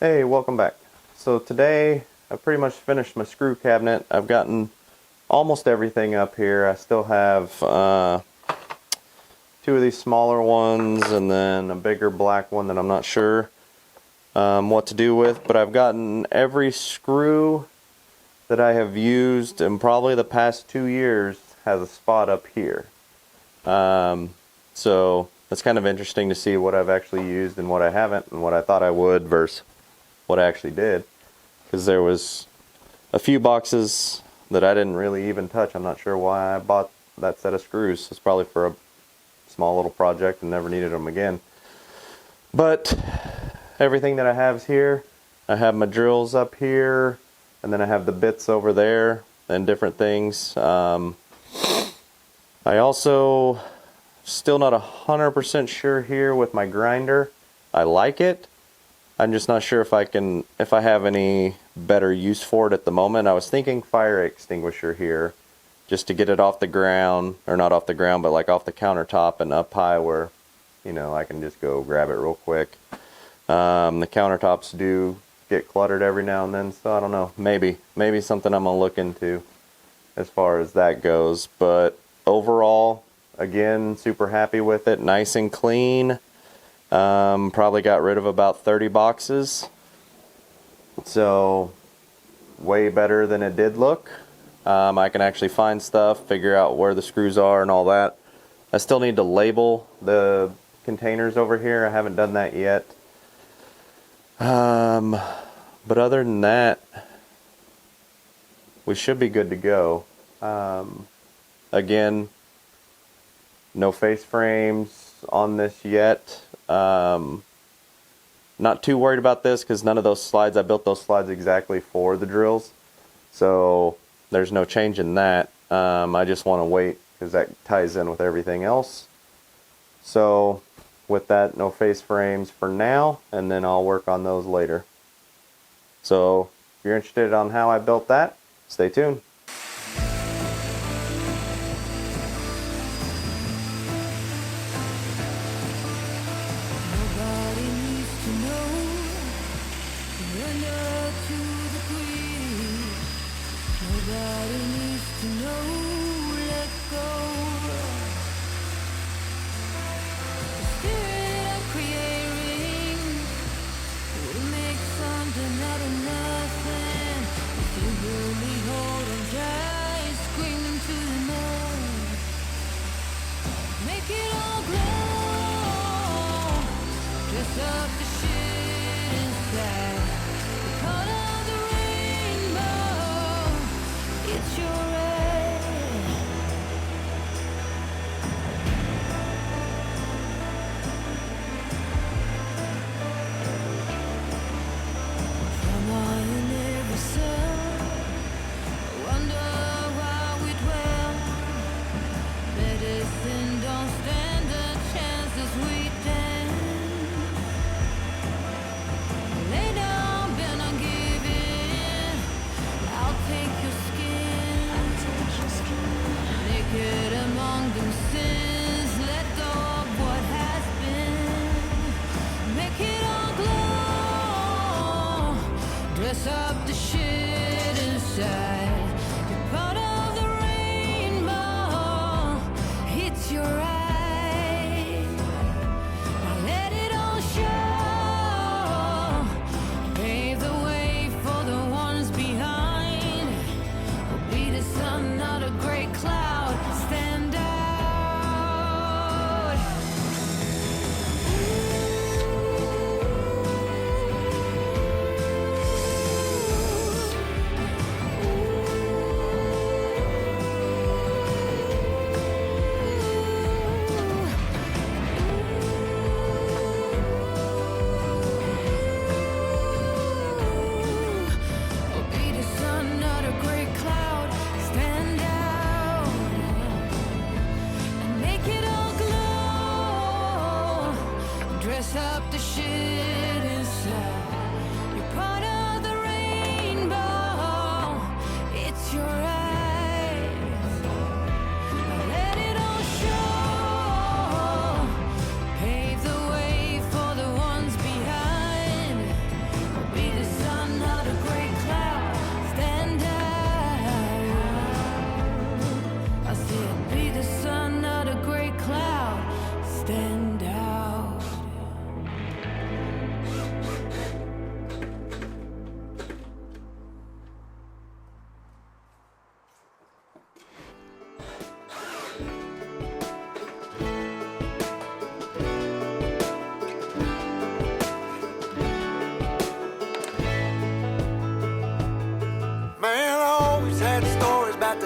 Hey, welcome back. So today I pretty much finished my screw cabinet. I've gotten almost everything up here. I still have two of these smaller ones and then a bigger black one that I'm not sure what to do with, but I've gotten every screw that I have used in probably the past 2 years has a spot up here. So it's kind of interesting to see what I've actually used and what I haven't and what I thought I would versus what I actually did, because there was a few boxes that I didn't really even touch. I'm not sure why I bought that set of screws. It's probably for a small little project and never needed them again. But everything that I have is here. I have my drills up here, and then I have the bits over there and different things. I also still not 100% sure here with my grinder. I like it. I'm just not sure if I have any better use for it at the moment. I was thinking fire extinguisher here, just to get it off the ground, or not off the ground, but like off the countertop and up high where, I can just go grab it real quick. The countertops do get cluttered every now and then, so I don't know. Maybe something I'm gonna look into as far as that goes. But overall, again, super happy with it. Nice and clean. Probably got rid of about 30 boxes, so way better than it did look. I can actually find stuff, figure out where the screws are and all that. I still need to label the containers over here. I haven't done that yet. But other than that, we should be good to go. Again, no face frames on this yet. Not too worried about this because none of those slides, I built those slides exactly for the drills, so there's no change in that. I just want to wait because that ties in with everything else. So with that, no face frames for now, and then I'll work on those later. So if you're interested on how I built that, stay tuned. Dress up the shit inside. You're part of the rainbow. It's your right. Now let it all show. Pave the way for the ones behind. We'll be the sun, not a gray cloud. Stand out. Dress up the shit inside. You're part of the rainbow. It's your eyes. Now let it all show. Pave the way for the ones behind. We'll be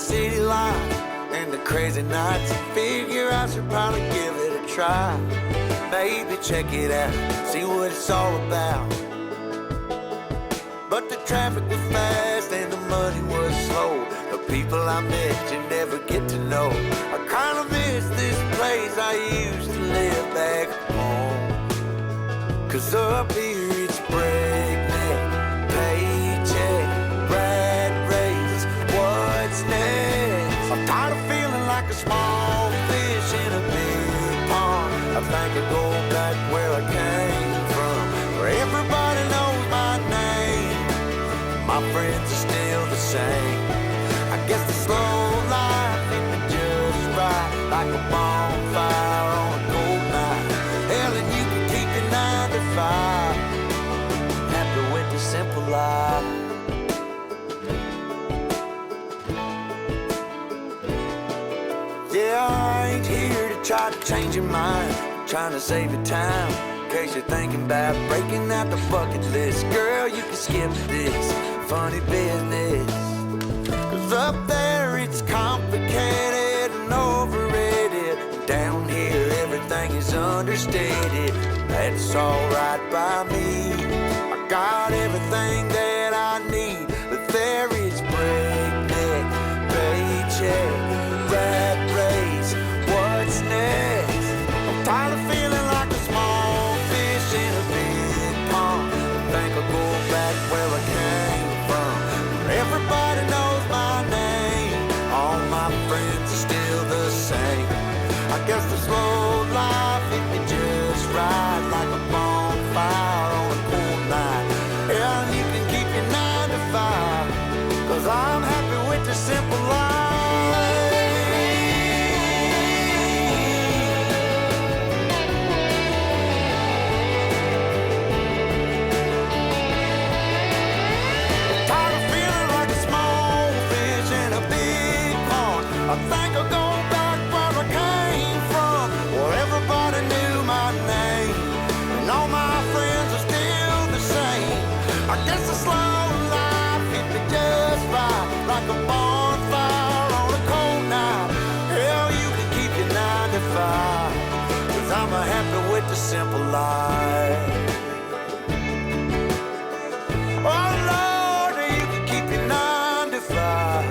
city life and the crazy nights. Figure I should probably give it a try. Maybe check it out, see what it's all about. But the traffic was fast and the money was slow. The people I met you never get to know. I kinda miss this place I used to live back home. 'Cause up here it's breakneck, paycheck, rat race, what's next? I'm tired of feeling like a small fish in a big pond. I think I'll go back where I came from, where everybody knows my name. My friends are still the same. I guess the slow life hit me just right, like a bonfire on a cold night. Hell, and you can keep your 9 to 5. Happy with the simple life. Yeah, I ain't here to try to change your mind. I'm trying to save your time, in case you're thinking about breaking out the bucket list. Girl, you can skip this funny business. 'Cause up there it's complicated and overrated. Down here everything is understated. That's alright by me. I got everything that I need, but there is breakneck, paycheck, rat race, what's next? I'm tired of feeling like a small fish in a big pond. I think I'll go back where I came from, where everybody knows my name. All my friends are still the same. I guess the slow life hit me just right, like a bonfire on a cold night. Yeah, and you can keep your 9 to 5, 'cause I'm happy with the simple life. Tired of feeling like a small fish in a big pond. I think I'll go back where I came from, where everybody knew my name, and all my friends are still the same. I guess the slow life hit me just right, like a bonfire on a cold night. Hell, you can keep your 9 to 5, 'cause I'm happy with the simple life. Oh Lord, you can keep your 9 to 5.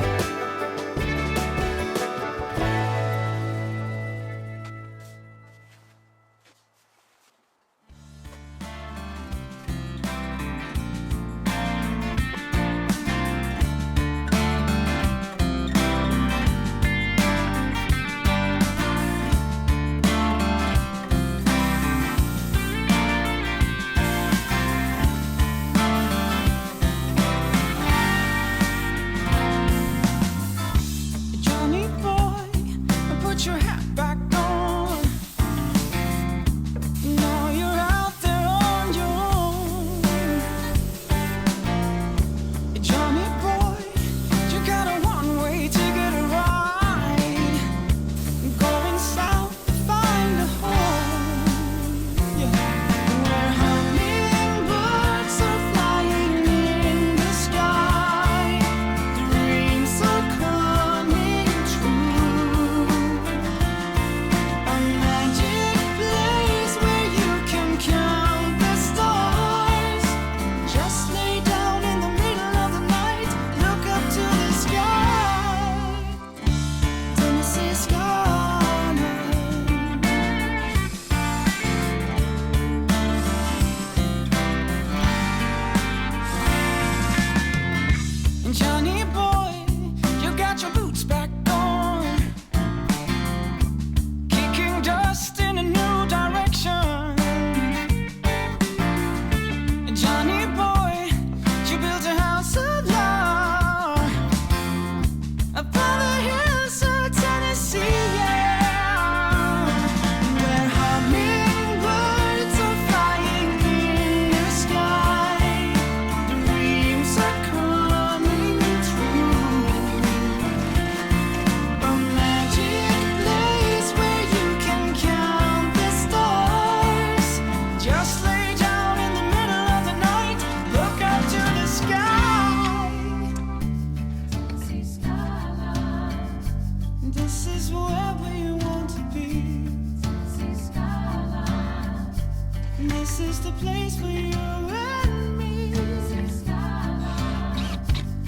This is the place for you and me.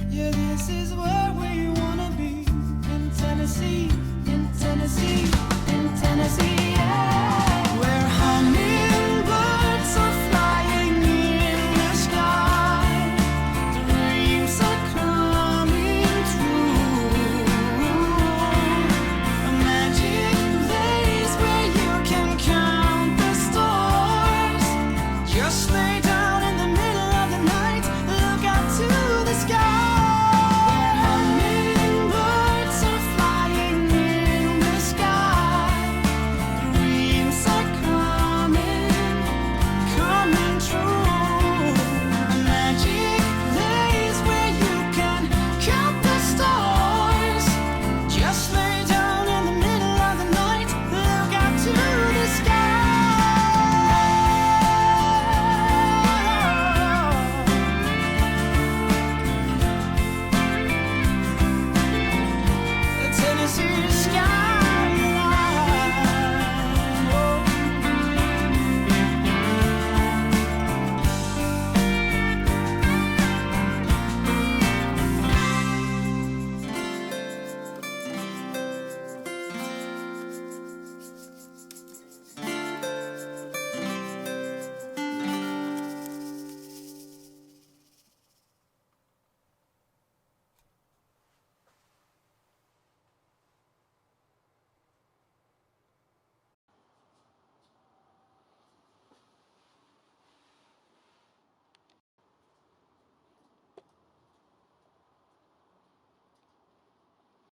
Yeah, this is where we wanna be. In Tennessee, in Tennessee, in Tennessee.